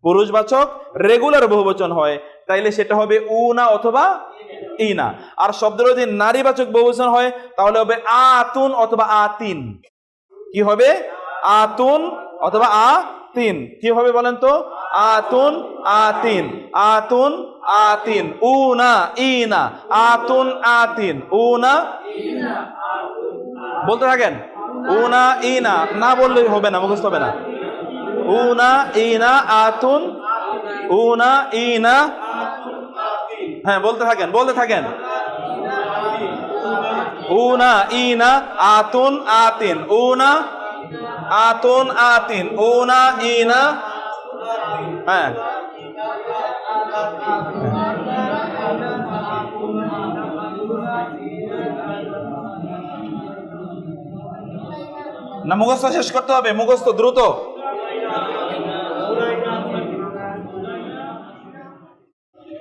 পুরুষবাচক regular বহুবচন হয় তাইলে সেটা হবে উনা অথবা ইনা। আর শব্দের যদি নারীবাচক বহুবচন হয় তাহলে হবে আতুন অথবা আতিন। কি হবে? আতুন অথবা আতিন। কি হবে বলেন তো? আতুন আতিন, আতুন আতিন, উনা ইনা, আতুন আতিন, উনা। বলতে থাকেন, উনা ইনা, না বললে হবে না, মুখস্থ হবে না। উনা ইনা আতুন, উনা ইনা। হ্যাঁ, বলতে থাকেন, বলতে থাকেন। উনা ইনা আতুন আতিন, উনা আতুন আতিন, উনা ইনা। হ্যাঁ, না মুখস্থ শেষ করতে হবে, মুখস্থ দ্রুত।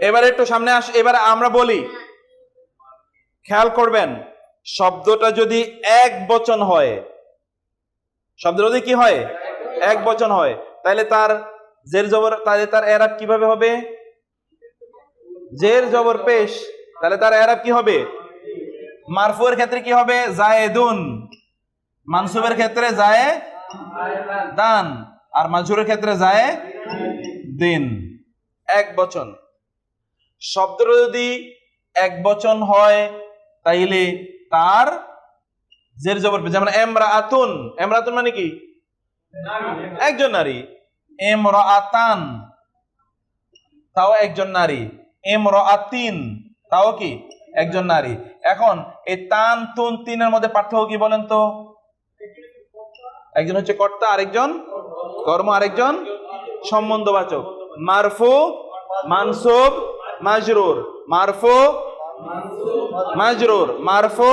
এবার একটু সামনে আস। এবার আমরা বলি, খেয়াল করবেন, শব্দটা যদি এক বচন হয়, শব্দ যদি কি হয়? এক বচন হয়, তাহলে তার জের জবর, তাহলে তার এরাব কিভাবে হবে? জের জবর পেশ। তাহলে তার এরাব কি হবে? মারফুয়ের ক্ষেত্রে কি হবে? জায়েদুন। মানসুবের ক্ষেত্রে জায়েদান। আর মাজরুরের ক্ষেত্রে জায়েদিন। এক বচন। শব্দটা যদি এক বচন হয় তাইলে তার জের জবর পেশ। যেমন এমরাআতুন, এমরাআতুন মানে কি? একজন নারী। ইমরাআতান, তাও একজন নারী। ইমরাআতিন, তাও কি? একজন নারী। এখন এই তান তুন তিনের মধ্যে পার্থক্য কি বলেন তো? একজন হচ্ছে কর্তা, আরেকজন কর্ম, আরেকজন সম্বন্ধবাচক। মারফু, মানসুব, মাজরুর। মারফু, মাজরুর। মারফু,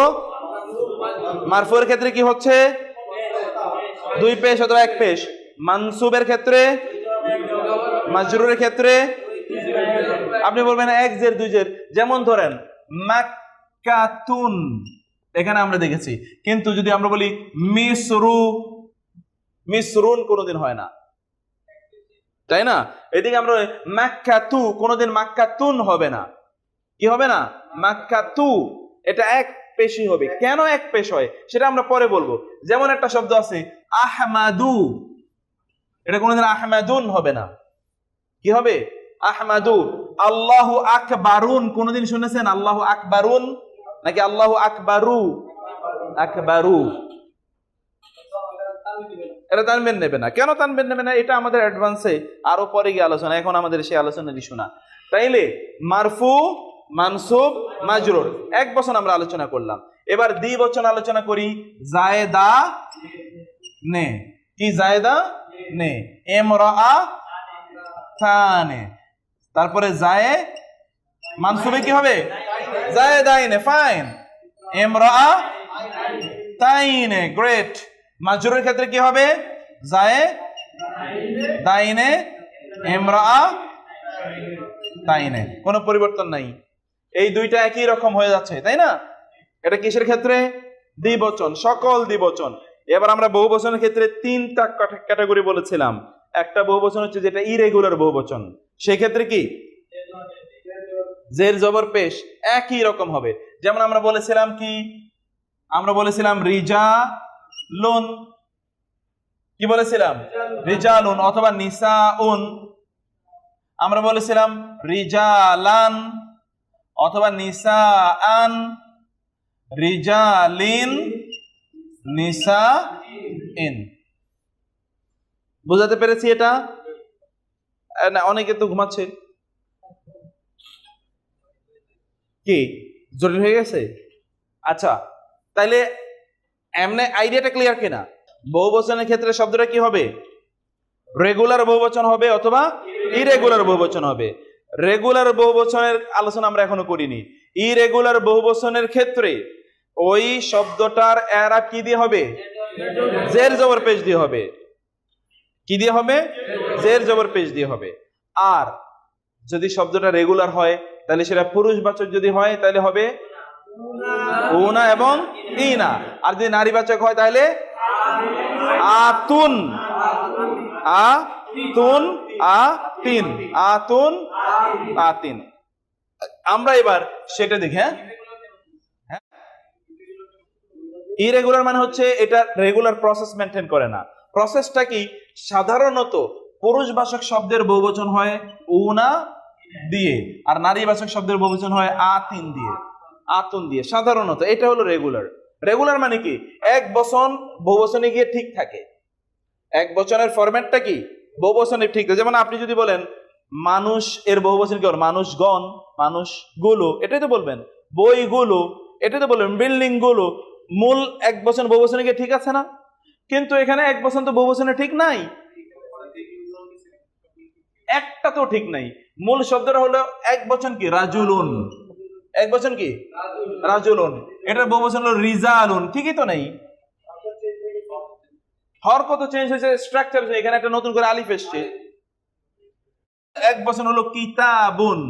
মারফুর ক্ষেত্রে কি হচ্ছে? দুই পেশ অথবা এক পেশ। মানসুবের ক্ষেত্রে, মাজরুরের ক্ষেত্রে আপনি বলবেন এক জের দুই জের। যেমন ধরেন মাক্কাতুন, এখানে আমরা দেখেছি। কিন্তু যদি আমরা বলি মিসরু, মিসরুন কোনোদিন হয় না, তাই না? এদিকে আমরা মাক্কাতু, কোনোদিন মাক্কাতুন হবে না। কি হবে না? মাক্কাতু। এটা এক পেশই হবে। কেন এক পেশ হয় সেটা আমরা পরে বলবো। যেমন একটা শব্দ আছে আহমাদু, এটা কোনোদিন আহমাদুন হবে না। কি হবে? আহমাদু। আল্লাহু আকবারুন, কোনোদিন শুনেছেন আল্লাহু আকবারুন নাকি আল্লাহু আকবারু? আকবারু। এটা তানবিন নেবে না। কেন তানবিন নেবে না? এটা আমাদের অ্যাডভান্সে আরো পরে গিয়ে আলোচনা, এখন আমাদের সেই আলোচনাটি শোনা। তাইলে মারফু, মানসুব, মাজরুর এক বচন আমরা আলোচনা করলাম। এবার দ্বিবচন আলোচনা করি। জায়েদা নে। কি? জায়েদা নে। ইমরাআতানে। তারপরে জায়ে মানসুবে কি হবে? জায়েদাইনে। ফাইন। ইমরাআতাইনে। গ্রেট। মাজরুরের ক্ষেত্রে কি হবে? জায়েদাইনে, ইমরাআতাইনে। কোনো পরিবর্তন নাই। এই দুইটা একই রকম হয়ে যাচ্ছে, তাই না? এটা কিসের ক্ষেত্রে? দ্বিবচন, সকল দ্বিবচন। এবার আমরা বহুবচনের ক্ষেত্রে তিনটা ক্যাটাগরি বলেছিলাম। একটা বহুবচন হচ্ছে যেটা ইরেগুলার বহুবচন, সেক্ষেত্রে কি? জের জবর পেশ একই রকম হবে। যেমন আমরা বলেছিলাম কি? আমরা বলেছিলাম রিজালুন। কি বলেছিলাম? রিজালুন অথবা নিসাউন। আমরা বলেছিলাম রিজালান অথবা নিসাআন, রিজালিন, নিসাইন। বুঝাতে পেরেছি এটা? না, অনেকে তো ঘুমাচ্ছে। কি জরুরি হয়ে গেছে? আচ্ছা, তাইলে এমনি আইডিয়াটা ক্লিয়ার কিনা? বহুবচনের ক্ষেত্রে শব্দটা কি হবে? রেগুলার বহুবচন হবে অথবা ইরেগুলার বহুবচন হবে। রেগুলার বহুবচনের আলোচনা আমরা এখনো করিনি। ইরেগুলার বহুবচনের ক্ষেত্রে ওই শব্দটার এরাব কি দিয়ে হবে? জের জবর পেশ দিয়ে হবে। কি দিয়ে হবে? জের জবর পেশ দিয়ে হবে। আর যদি শব্দটা রেগুলার হয় তাহলে সেটা পুরুষবাচক যদি হয় তাহলে হবে উনা এবং ইনা। আর যদি নারীবাচক হয় তাহলে আতুন, তুন আতিন, আতুন আতিন। আমরা এবার সেটা দেখি। হ্যাঁ, ইরেগুলার মানে হচ্ছে এটা রেগুলার প্রসেস মেনটেন করে না। প্রসেসটা কি? সাধারণত পুরুষবাচক শব্দের বহুবচন হয় উনা দিয়ে, আর নারীবাচক শব্দের বহুবচন হয় আতিন দিয়ে, আতুন দিয়ে, সাধারণত। এটা হলো রেগুলার। রেগুলার মানে কি? এক বচন বহুবচনে গিয়ে ঠিক থাকে। এক বচনের ফরম্যাটটা কি? বহুবচনে ঠিক থাকে। যেমন আপনি যদি বলেন মানুষ, এর বহুবচন কি? মানুষগণ, মানুষগুলো, এটাই তো বলবেন। বইগুলো, এটাই তো বলবেন। বিল্ডিং গুলো, মূল এক বচন বহুবচনে গিয়ে ঠিক আছে না? কিন্তু এখানে এক বচন তো বহুবচনে ঠিক নাই, একটা তো ঠিক নাই। মূল শব্দটা হলো এক বচন কি? রাজুলুন। এক বচন কি? রাজুলুন। এটার বহুবচন হলো রিজালুন। ঠিকই তো নেই। হর কত চেঞ্জ হয়েছে, স্ট্রাকচার। এখানে একটা নতুন করে আলিফ এসছে। এক বচন হলো কিতাবুন,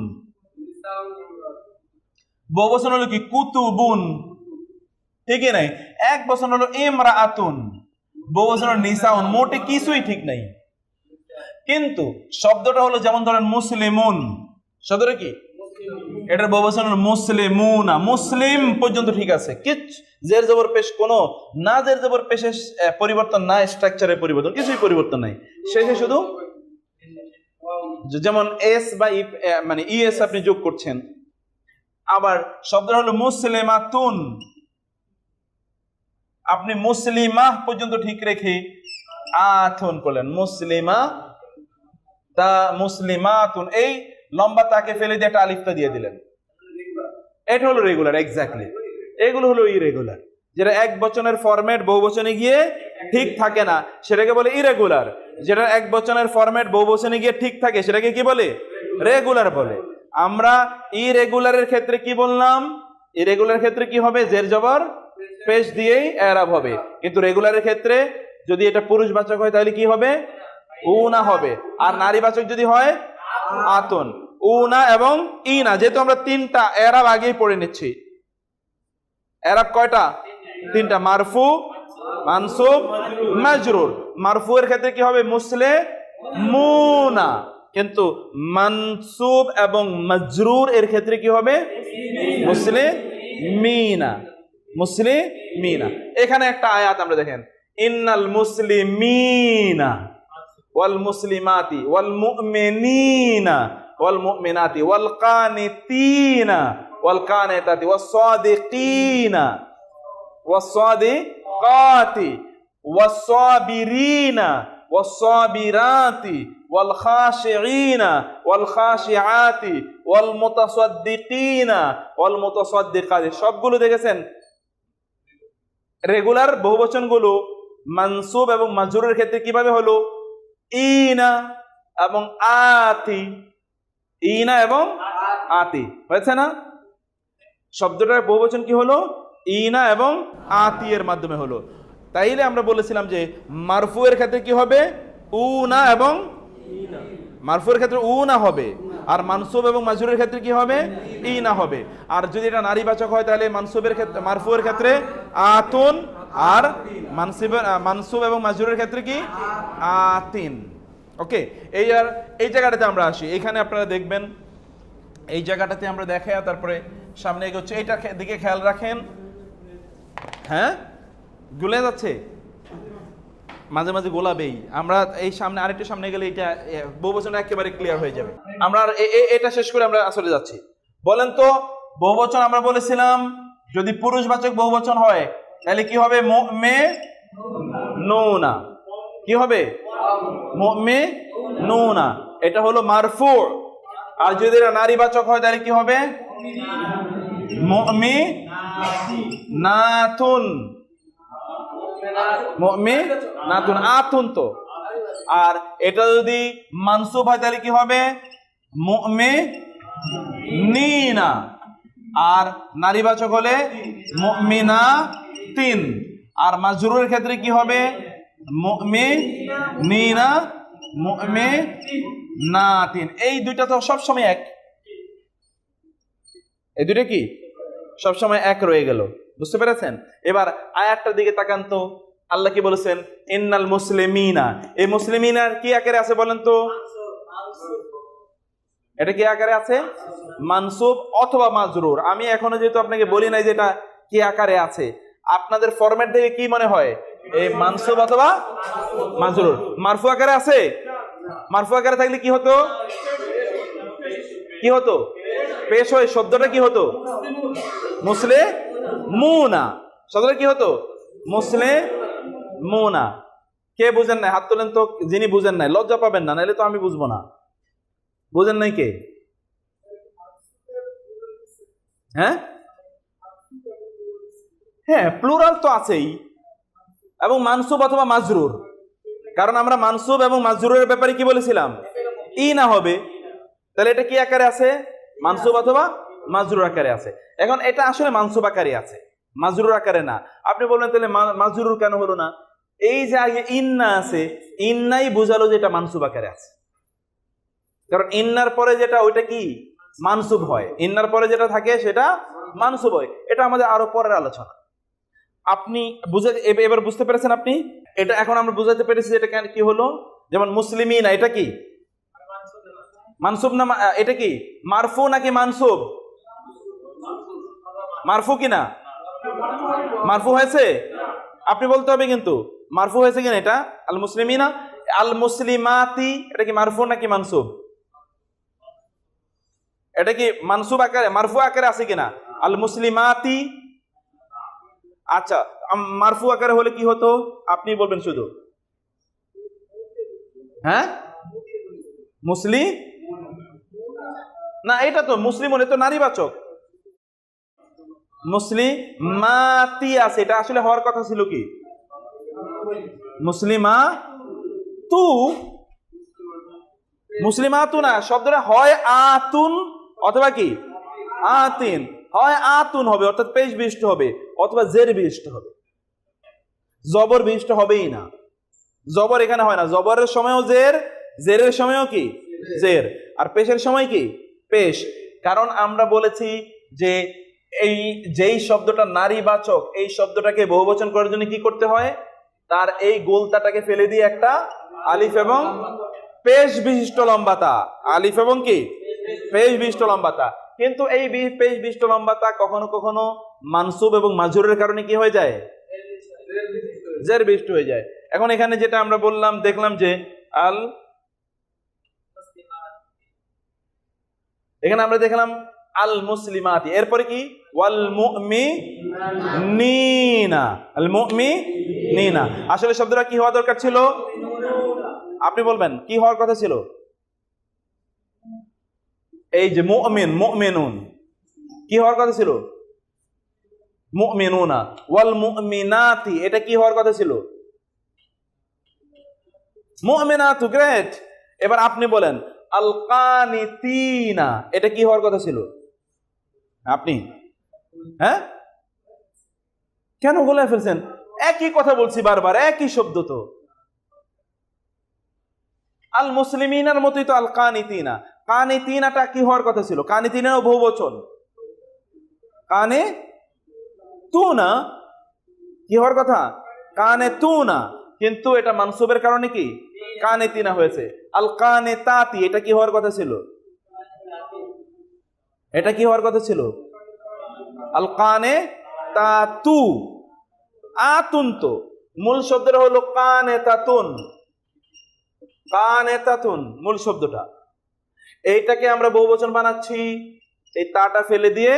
বহুবচন হলো কি? কুতুবুন। ঠিকই নাই। এক বচন হলো ইমরাআতুন, বহুবচন হলো নিসাউন। মোটে কিছুই ঠিক নাই। কিন্তু শব্দটা হলো, যেমন ধরেন মুসলিমুন, শব্দটা কি? এটার বহুবচন হলো মুসলিমুনা। মুসলিম পর্যন্ত ঠিক আছে। জের জবর পেশ কোনো না, জের জবর পেশের পরিবর্তন না, স্ট্রাকচারের পরিবর্তন, কিছুই পরিবর্তন নাই। শেষে শুধু যেমন এস বা মানে ইএস আপনি যোগ করছেন। আবার শব্দটা হলো মুসলিমাতুন, আপনি মুসলিমা পর্যন্ত ঠিক রেখে আথুন করলেন, মুসলিমা তা মুসলিমাতুন, এই লম্বা তাকে ফেলে দিয়ে একটা আলিফটা দিয়ে দিলেন। এটা হলো রেগুলার। এক্স্যাক্টলি। এগুলো হলো ইরেগুলার, যেটা এক বচনের ফরম্যাট বহুবচনে গিয়ে ঠিক থাকে না, সেটাকে বলে ইরেগুলার। যেটা এক বচনের ফরম্যাট বহুবচনে গিয়ে ঠিক থাকে, সেটাকে কি বলে? রেগুলার বলে। আমরা ইরেগুলারের ক্ষেত্রে কি বললাম? ইরেগুলার ক্ষেত্রে কি হবে? জের জবর পেশ দিয়েই এরাব হবে। কিন্তু রেগুলারের ক্ষেত্রে যদি এটা পুরুষবাচক হয় তাহলে কি হবে? উনা হবে। আর নারীবাচক যদি হয় আতুন। উনা এবং ইনা, যেহেতু আমরা তিনটা এরাব আগেই পড়ে নিচ্ছি। এরাব কয়টা? তিনটা। মারফু, মানসুব, মাজরুর। মারফু এর ক্ষেত্রে কি হবে? মুসলিমুনা। কিন্তু মানসুব এবং মাজরুর এর ক্ষেত্রে কি হবে? মুসলিমিনা, মুসলিমিনা। এখানে একটা আয়াত আমরা দেখেন, ইন্নাল মুসলিমিনা ওয়াল মুসলিমাতি ওয়াল মুমিনিনা ওয়াল মুমিনাতি ওয়াল কানিতিনা ওয়াল কানিতাতি ওয়াস সাদিকিনা ওয়াস সাদিকাতি ওয়াস সাবিরিনা ওয়াস সাবিরাতি ওয়াল খাশিঈনা ওয়াল খাশিআতি ওয়াল মুতাসাদ্দিকিনা ওয়াল মুতাসাদ্দিকাতি। সবগুলো দেখেছেন রেগুলার বহুবচনগুলো মানসুব এবং মাজরুরের ক্ষেত্রে কিভাবে হলো? ইনা এবং আতি, ইনা এবং আতি হয়েছে না? শব্দটার বহুবচন কি হলো? ইনা এবং আতি এর মাধ্যমে হলো। তাইলে আমরা বলেছিলাম যে মারফু এর ক্ষেত্রে কি হবে? উনা এবং মারফুর ক্ষেত্রে উনা হবে, আর মানসুব এবং মাজরুরের ক্ষেত্রে কি হবে? ইনা হবে। আর যদি এটা নারীবাচক হয় তাহলে মানসুবের ক্ষেত্রে, মারফুয়ের ক্ষেত্রে আতুন, আর মানসুব এবং মাজরুরের ক্ষেত্রে কি? আতিন। ওকে, এই জায়গাটাতে আমরা আসি। এখানে আপনারা দেখবেন এই জায়গাটাতে আমরা দেখাই, তারপরে সামনে এগোচ্ছে। এইটা দিকে খেয়াল রাখেন। হ্যাঁ, গুলে যাচ্ছে, মাঝে মাঝে গোলাবেই। আমরা এই সামনে আরেকটু সামনে গেলে এটা বহুবচন একেবারে ক্লিয়ার হয়ে যাবে। আমরা এটা শেষ করে আমরা আসলে যাচ্ছি। বলেন তো, বহুবচন আমরা বলেছিলাম যদি পুরুষবাচক বহুবচন হয় তাহলে কি হবে? মুমিনুনা। কি হবে? মুমিনুনা। এটা হলো মারফু। আর যদি এটা নারীবাচক হয় তাহলে কি হবে? মুমিনাতুন। মুমিনাতুন, আতুন তো। আর এটা যদি মানসুব হয় তাহলে কি হবে? মুমিনিনা। আর নারীবাচক হলে মুমিনাতিন। আর মাজরুরের ক্ষেত্রে কি হবে? মুমিনিনা, মুমিনাতিন। এই দুইটা তো সবসময় এক। এই দুইটা কি সবসময় এক রয়ে গেল। বুঝতে পেরেছেন? এবার আয়াতটার দিকে তাকান তো। আল্লাহ কি বলেছেন? ইন্নাল মুসলিমিনা। এই মুসলিমিনা কি আকারে আছে বলেন তো? এটা কি আকারে আছে? মানসুব অথবা মাজরুর। আমি এখনো যেহেতু আপনাকে বলি নাই যে এটা কি আকারে আছে, আপনাদের ফরম্যাট দেখে কি মনে হয়? এই মানসুব অথবা মাজরুর। মারফু আকারে আছে? মারফু আকারে থাকলে কি হতো? কি হতো? পেশ হয়ে শব্দটা কি হতো? মুসলিমুনা। শব্দটা কি হতো? মুসলিমুনা। কে বুঝেন নাই? হাত তোলেন তো যিনি বুঝেন নাই, লজ্জা পাবেন না, নাহলে তো আমি বুঝবো না। বুঝেন নাই কে? হ্যাঁ হ্যাঁ, প্লুরাল তো আছেই, এবং মানসুব অথবা মাজরুর। কারণ আমরা মানসুব এবং মাজরুরের ব্যাপারে কি বলেছিলাম? ই না হবে। তাহলে এটা কি আকারে আছে? মানসুব অথবা মাজরুর আকারে আছে। এখন এটা আসলে মানসুব আকারে আছে, মাজরুর আকারে না। আপনি বলবেন তাহলে মাজরুর কেন হলো না? এই যে আগে ইন্না আছে, ইন্নাই বোঝালো যে এটা মানসুব আকারে আছে। কারণ ইন্নার পরে যেটা ওইটা কি মানসুব হয়, ইন্নার পরে যেটা থাকে সেটা মানসুব হয়। এটা আমাদের আরো পরের আলোচনা। আপনি এবার বুঝতে পেরেছেন আপনি? এটা এখন আমরা বুঝাতে পেরেছি এটা কি হলো। যেমন মুসলিমিনা, এটা কি মানসুব না? এটা কি মারফু নাকি মানসুব? মারফু কিনা? মারফু হয়েছে? আপনি বলতে হবে কিন্তু মারফু হয়েছে কিনা। এটা আল মুসলিমিনা, আল মুসলিমাতি, এটা কি মারফু নাকি মানসুব? এটা কি মানসুব আকারে, মারফু আকারে আছে কিনা? আল মুসলিমাতি। আচ্ছা, মারফু আকারে হলে কি হতো আপনি বলবেন শুধু। হ্যাঁ, মুসলিম না, এটা তো মুসলিম হলে তো নারীবাচক। মুসলিমাতি আছে, এটা আসলে হওয়ার কথা ছিল কি মুসলিমা তু। মুসলিমাতু না, শব্দটা হয় আতুন অথবা কি আতিন। হয় আতুন হবে অর্থাৎ পেশ বিশিষ্ট হবে, অথবা জের বিশিষ্ট হবে। জবর বিশিষ্ট হবেই না। জবর এখানে হয় না। জবরের সময়ও জের, জেরের সময়ও কি জের, আর পেশের সময় কি পেশ। কারণ আমরা বলেছি যে এই যেই শব্দটা নারীবাচক, এই শব্দটাকে বহুবচন করার জন্য কি করতে হয়? তার এই গোলতাটাকে ফেলে দিয়ে একটা আলিফ এবং পেশ বিশিষ্ট লম্বাতা, আলিফ এবং কি পেশ বিশিষ্ট লম্বাতা। কিন্তু এই পেশ বিশিষ্ট লম্বাতা কখনো কখনো মানসুব এবং মাজরুরের কারণে কি হয়ে যায়? জের বিশিষ্ট হয়ে যায়। এখন এখানে যেটা আমরা বললাম, দেখলাম যে এখানে আমরা দেখলাম আল মুসলিমাতি, এরপরে কি ওয়াল মুমিনিনা, আল মুমিনিনা। আসলে শব্দটা কি হওয়া দরকার ছিল? আপনি বলবেন কি হওয়ার কথা ছিল? এই যে মুমিন, মুমিনুন, কি হওয়ার কথা ছিল? মুমিনুনা। ওয়াল মুমিনাতি, এটা কি হওয়ার কথা ছিল? মুমিনাতু। গ্রেট। এবার আপনি বলেন আল কানিতিনা, এটা কি হওয়ার কথা ছিল? আপনি হ্যাঁ কেন বলে ফেলছেন? একই কথা বলছি বারবার, একই শব্দ তো। আল মুসলিমিনার মতোই তো আল কানিতিনা। কানিতিনাটা কি হওয়ার কথা ছিল? কানিতিনাও বহুবচন। কানে তু না, কি হওয়ার কথা? কানে তু না, কিন্তু এটা মানসুবের কারণে কি কানে তিনা হয়েছে। আল কানে তাতি, এটা কি হওয়ার কথা ছিল? এটা কি হওয়ার কথা ছিল? আল কানে তাতু। আতুন তো মূল শব্দটা হলো কানে তাতুন, কানে তাতুন মূল শব্দটা। এইটাকে আমরা বহুবচন বানাচ্ছি, এই তাটা ফেলে দিয়ে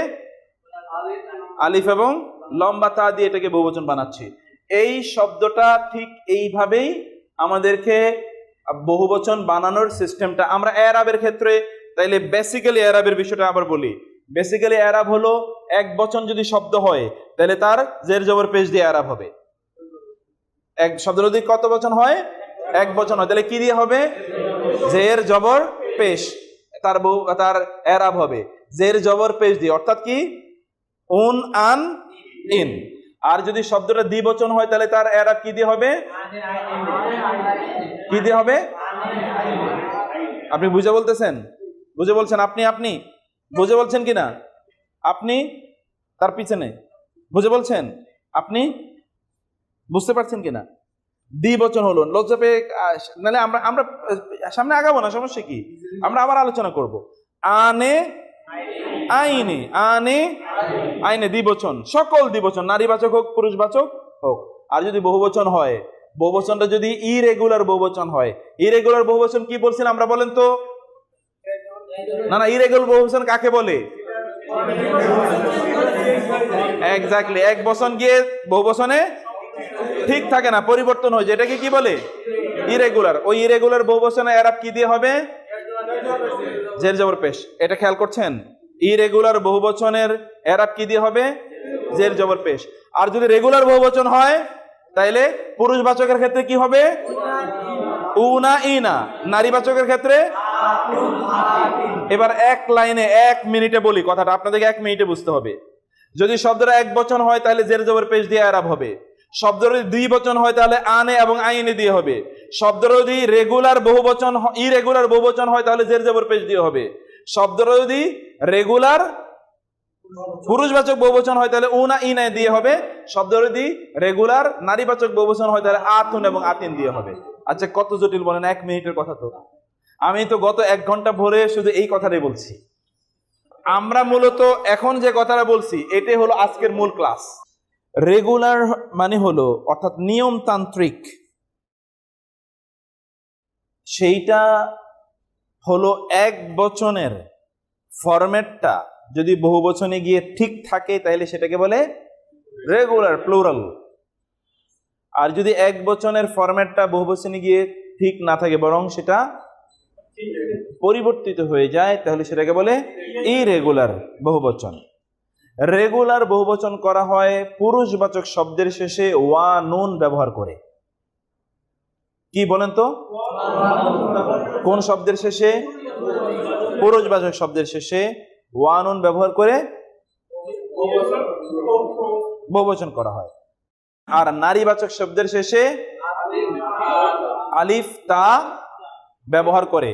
আলিফ এবং লম্বা তা দিয়ে এটাকে বহুবচন বানাচ্ছি। এই শব্দটা ঠিক এইভাবেই আমাদেরকে বহুবচন বানানোর সিস্টেমটা। আমরা এরাবের ক্ষেত্রে তাইলে বেসিক্যালি এরাবের বিষয়টা আবার বলি। বেসিক্যালি এরাব হলো এক বচন যদি শব্দ হয় তাহলে তার জের জবর পেশ দিয়ে এরাব হবে। এক শব্দ যদি কত বচন হয়? এক বচন হয়, তাহলে কি দিয়ে হবে? জের জবর পেশ, তার এরাব হবে জের জবর পেশ দিয়ে, অর্থাৎ কি উন আন ইন। আর যদি শব্দটা দ্বিবচন হয় তাহলে তার এরাব কি দিয়ে হবে? কি দিয়ে হবে? আপনি বুঝে বলতেছেন? বুঝে বলছেন? আপনি বুঝে বলছেন কিনা? আপনি তার পিছনে বুঝে বলছেন? আপনি বুঝতে পারছেন কিনা? দ্বিবচন হলো লজ্জা পেয়ে, নাহলে আমরা আমরা সামনে আগাবো না, সমস্যা কি? আমরা আবার আলোচনা করব। আনে আইনে, আনে আইনে দ্বিবচন, সকল দ্বিবচন, নারীবাচক হোক পুরুষবাচক হোক। আর যদি বহুবচন হয়, বহুবচনটা যদি ইরেগুলার বহুবচন হয়, ইরেগুলার বহুবচন কি বলছিলাম আমরা, বলেন তো? না, ইরেগুলার বহুবচন কাকে বলে? এক্স্যাক্টলি, এক বচন গিয়ে বহুবচনে ঠিক থাকে না, পরিবর্তন হয়ে যায়, এটাকে কি বলে? ইরেগুলার। ওই ইরেগুলার বহুবচনে এরাব কি দিয়ে হবে? জের জবর পেশ। এটা খেয়াল করছেন? ইরেগুলার বহুবচনের এরাব কি দিয়ে হবে? জের জবর পেশ। আর যদি রেগুলার বহুবচন হয় তাইলে পুরুষবাচকের ক্ষেত্রে কি হবে? উনা ইনা। নারীবাচকের ক্ষেত্রে? এবার এক লাইনে 1 মিনিটে বলি কথাটা, আপনাদেরকে 1 মিনিটে বুঝতে হবে। যদি শব্দটা এক বচন হয় তাহলে জের জবর পেশ দিয়ে এরাব হবে। শব্দটা যদি দুই বচন হয় তাহলে আনে এবং আইনে দিয়ে হবে। শব্দটা যদি রেগুলার বহুবচন, ইরেগুলার বহুবচন হয় তাহলে জের জবর পেশ দিয়ে হবে। শব্দটা যদি রেগুলার পুরুষবাচক বহুবচন হয় তাহলে উনা ইনা দিয়ে হবে। শব্দটা যদি রেগুলার নারীবাচক বহুবচন হয় তাহলে আতুন এবং আতিন দিয়ে হবে। আচ্ছা, কত জটিল বলেন? 1 মিনিটের কথা তো। আমি তো গত 1 ঘন্টা ভরে শুধু এই কথাটাই বলছি। আমরা মূলত এখন যে কথাটা বলছি এটাই হলো আজকের মূল ক্লাস। রেগুলার মানে হলো অর্থাৎ নিয়মতান্ত্রিক, সেইটা হলো এক বচনের ফরম্যাটটা যদি বহু বচনে গিয়ে ঠিক থাকে তাহলে সেটাকে বলে রেগুলার প্লুরাল। আর যদি এক বচনের ফরম্যাটটা বহু বচনে গিয়ে ঠিক না থাকে, বরং সেটা পরিবর্তিত হয়ে যায়, তাহলে সেটাকে বলে ইরেগুলার বহুবচন। রেগুলার বহুবচন করা হয় পুরুষবাচক শব্দের শেষে ওয়া নুন ব্যবহার করে। কি বলেন তো? কোন শব্দের শেষে? পুরুষবাচক শব্দের শেষে ওয়া নুন ব্যবহার করে বহুবচন করা হয়। আর নারীবাচক শব্দের শেষে আলিফ তা ব্যবহার করে,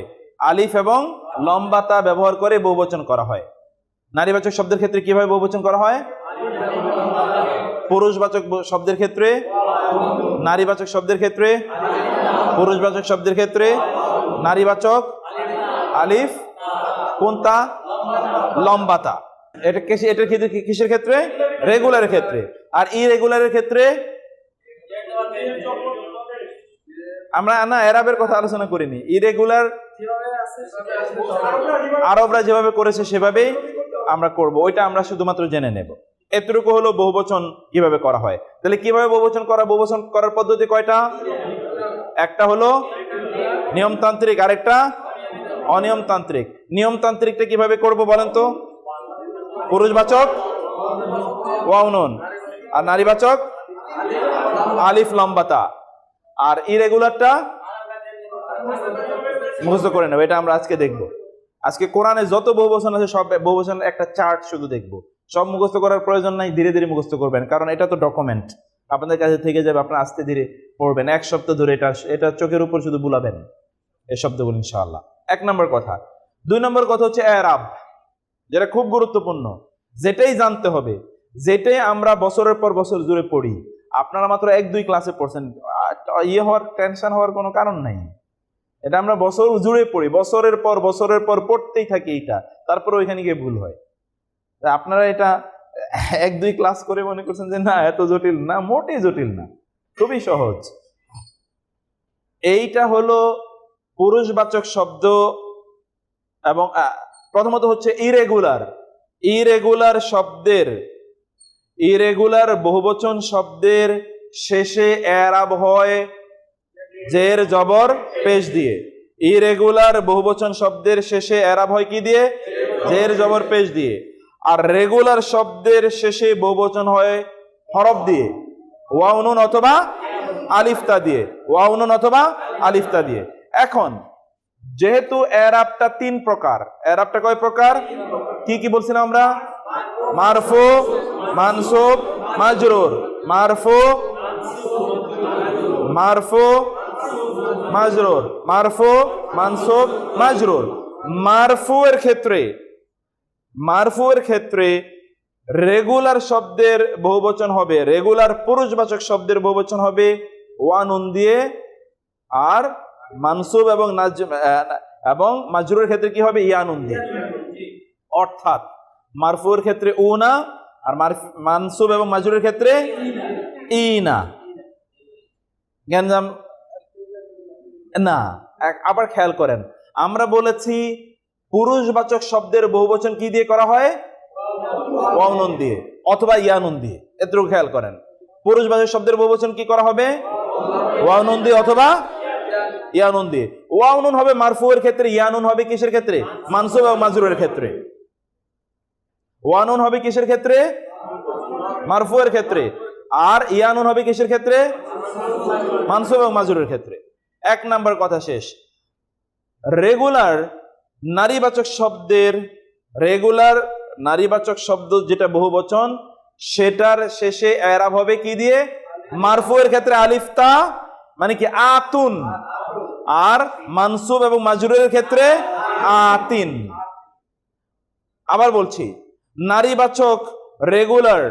আলিফ এবং লম্বা তা ব্যবহার করে বহুবচন করা হয়। নারীবাচক শব্দের ক্ষেত্রে কিভাবে বহুবচন করা হয়? পুরুষবাচক শব্দের ক্ষেত্রে, নারীবাচক শব্দের ক্ষেত্রে, পুরুষবাচক শব্দের ক্ষেত্রে নারীবাচক আলিফ, কোনটা? লম্বাতা। এটা ক্ষেত্রে কিসের ক্ষেত্রে? রেগুলারের ক্ষেত্রে। আর ইরেগুলারের ক্ষেত্রে আমরা না এরাবের কথা আলোচনা করিনি। ইরেগুলার আরবরা যেভাবে করেছে সেভাবেই আমরা করব, ওইটা আমরা শুধুমাত্র জেনে নেব। এতটুকু হলো বহুবচন কিভাবে করা হয়। তাহলে কিভাবে বহুবচন করা? বহুবচন করার পদ্ধতি কয়টা? একটা হলো নিয়মতান্ত্রিক, আরেকটা অনিয়মতান্ত্রিক। নিয়মতান্ত্রিকটা কিভাবে করব বলেন তো? পুরুষবাচক ওয়াও নুন, আর নারীবাচক আলিফ লম্বাতা। আর ইরেগুলারটা মুখস্থ করে নেব। এটা আমরা আজকে দেখব। আজকে কোরআনে যত বহুবচন আছে সব বহুবচনের একটা চার্ট শুধু দেখব। সব মুখস্থ করার প্রয়োজন নাই, ধীরে ধীরে মুখস্থ করবেন, কারণ এটা তো ডকুমেন্ট আপনাদের কাছে থেকে যাবে। আপনারা আস্তে ধীরে পড়বেন, 1 সপ্তাহ ধরে এটা চোখের উপর শুধু বুলাবেন এই শব্দগুলো ইনশাআল্লাহ। 1 নম্বর কথা। 2 নম্বর কথা হচ্ছে এরাব, যেটা খুব গুরুত্বপূর্ণ, যেটাই জানতে হবে, যেটাই আমরা বছরের পর বছর জুড়ে পড়ি। আপনারা মাত্র 1-2 ক্লাসে পড়ছেন, টেনশন হওয়ার কোনো কারণ নাই। এটা আমরা বছর জুড়ে পড়ি, বছরের পর পড়তেই থাকি এটা, তারপরে ওইখানে গিয়ে ভুল হয়। আপনারা এটা 1-2 ক্লাস করে মনে করছেন যে না এত জটিল না, মোটেই জটিল না, খুবই সহজ। এইটা হলো পুরুষবাচক শব্দ। এবং প্রথমত হচ্ছে ইরেগুলার বহুবচন শব্দের শেষে এরাব হয় জের জবর পেশ দিয়ে। ইরেগুলার বহুবচন শব্দের শেষে এরাব হয় কি দিয়ে? জের জবর পেশ দিয়ে। আর রেগুলার শব্দের শেষে বহুবচন হয় হরফ দিয়ে, ওয়াও নুন অথবা আলিফতা দিয়ে, ওয়াও নুন অথবা আলিফতা দিয়ে। এখন যেহেতু এরাবটা 3 প্রকার, এরাবটা কয় প্রকার? কি কি বলছিলাম আমরা? মারফু, মানসুব, মাজরুর। মারফু, মাজরুর, মারফু, মানসুব, মাজরুর। মারফুয়ের ক্ষেত্রে রেগুলার শব্দের বহুবচন হবে, রেগুলার পুরুষবাচক শব্দের বহুবচন হবে ওয়া নুন দিয়ে, আর মানসুব এবং এবং মাজরুরের ক্ষেত্রে কি হবে? ইয়া নুন দিয়ে। অর্থাৎ মারফুর ক্ষেত্রে উনা, আর মানসুব এবং মাজরুরের ক্ষেত্রে ইনা। জ্ঞানজাম না। আবার খেয়াল করেন, আমরা বলেছি পুরুষবাচক শব্দের বহুবচন কি দিয়ে করা হয়? ওয়া নুন দিয়ে অথবা ইয়া নুন দিয়ে। এটুকু খেয়াল করেন, পুরুষবাচক শব্দের বহুবচন কি করা হবে? ওয়া নুন দিয়ে অথবা ইয়া নুন দিয়ে। ওয়া নুন হবে মারফুয়ের ক্ষেত্রে, ইয়া নুন হবে কিসের ক্ষেত্রে? মানসুব এবং মাজরুরের ক্ষেত্রে। ওয়া নুন হবে কিসের ক্ষেত্রে? মারফুয়ের ক্ষেত্রে। আর ইয়া নুন হবে কিসের ক্ষেত্রে? মানসুব এবং মাজরুরের ক্ষেত্রে। এক নাম্বার কথা শেষ। রেগুলার নারীবাচক শব্দের, রেগুলার নারীবাচক শব্দ যেটা বহুবচন, সেটার শেষে এরাব হবে কি দিয়ে? মারফুয়ের ক্ষেত্রে আলিফ তা, মানে কি আতুন, আর মানসুব এবং মাজরুরের ক্ষেত্রে আতিন। আবার বলছি, নারীবাচক রেগুলার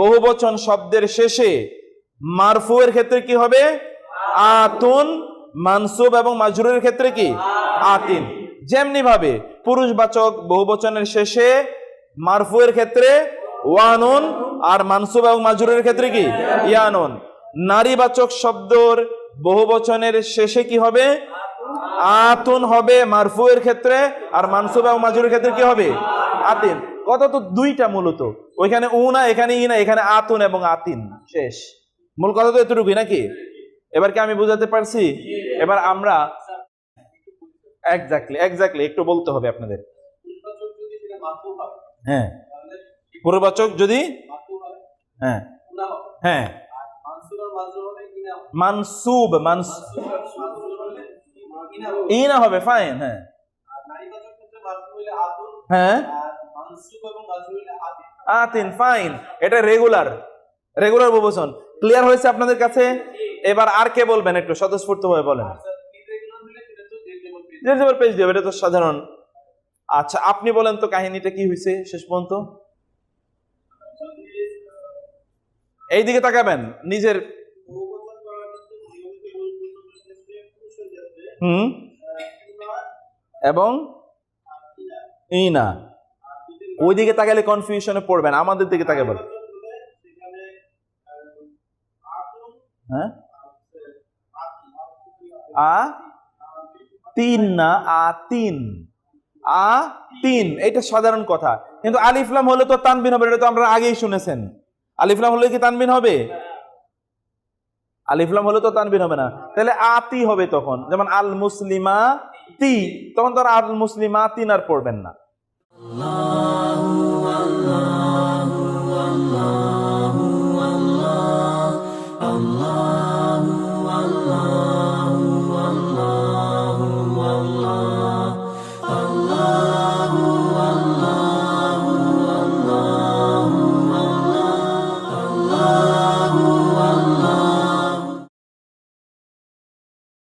বহুবচন শব্দের শেষে মারফুয়ের ক্ষেত্রে কি হবে? আতুন, মানসুব এবং মাজরুরের ক্ষেত্রে কি? আতিন। যেমনি ভাবে পুরুষবাচক বহুবচনের শেষে মারফুয়ের ক্ষেত্রে ওয়ানুন, আর মানসুব এবং মাজরুরের ক্ষেত্রে কি? ইয়ানুন। নারীবাচক শব্দর বহুবচনের শেষে কি হবে? আতুন হবে মারফুয়ের ক্ষেত্রে, আর মানসুব এবং মাজরুরের ক্ষেত্রে কি হবে? আতিন। কথা তো দুইটা মূলত, ওইখানে উনা, এখানে ইনা, এখানে আতুন এবং আতিন। শেষ। মূল কথা তো এতটুকুই নাকি? এবার কি আমি বুঝাতে পারছি? এবার আমরা এক্স্যাক্টলি একটু বলতে হবে আপনাদের। হ্যাঁ, পুরুষবাচক যদি, হ্যাঁ হ্যাঁ, মানসুব ইনা হবে, ফাইন। হ্যাঁ হ্যাঁ, আতিন, ফাইন। এটা রেগুলার বহুবচন। ক্লিয়ার হয়েছে আপনাদের কাছে? এবার আর কে বলবেন? একটু স্বতঃস্ফূর্ত হয়ে বলেন। পেজ দেবে, এটা তো সাধারণ। আচ্ছা, আপনি বলেন তো কাহিনীটা কি হয়েছে শেষ পর্যন্ত? এইদিকে তাকাবেন নিজের। এবং ইনা, ওইদিকে তাকালে কনফিউশনে পড়বেন, আমাদের দিকে তাকাবেন। হ্যাঁ, তিন না, আতিন। আতিন, এটা সাধারণ কথা। কিন্তু আলিফলাম হলে তো তানবিন হবে, এটা তো আমরা আগেই শুনেছেন। আলিফলাম হলে কি তানবিন হবে? আলিফলাম হলে তো তানবিন হবে না, তাহলে আতি হবে তখন। যেমন আল মুসলিমা তি, তখন তো আর আল মুসলিমা তিন আর পড়বেন না।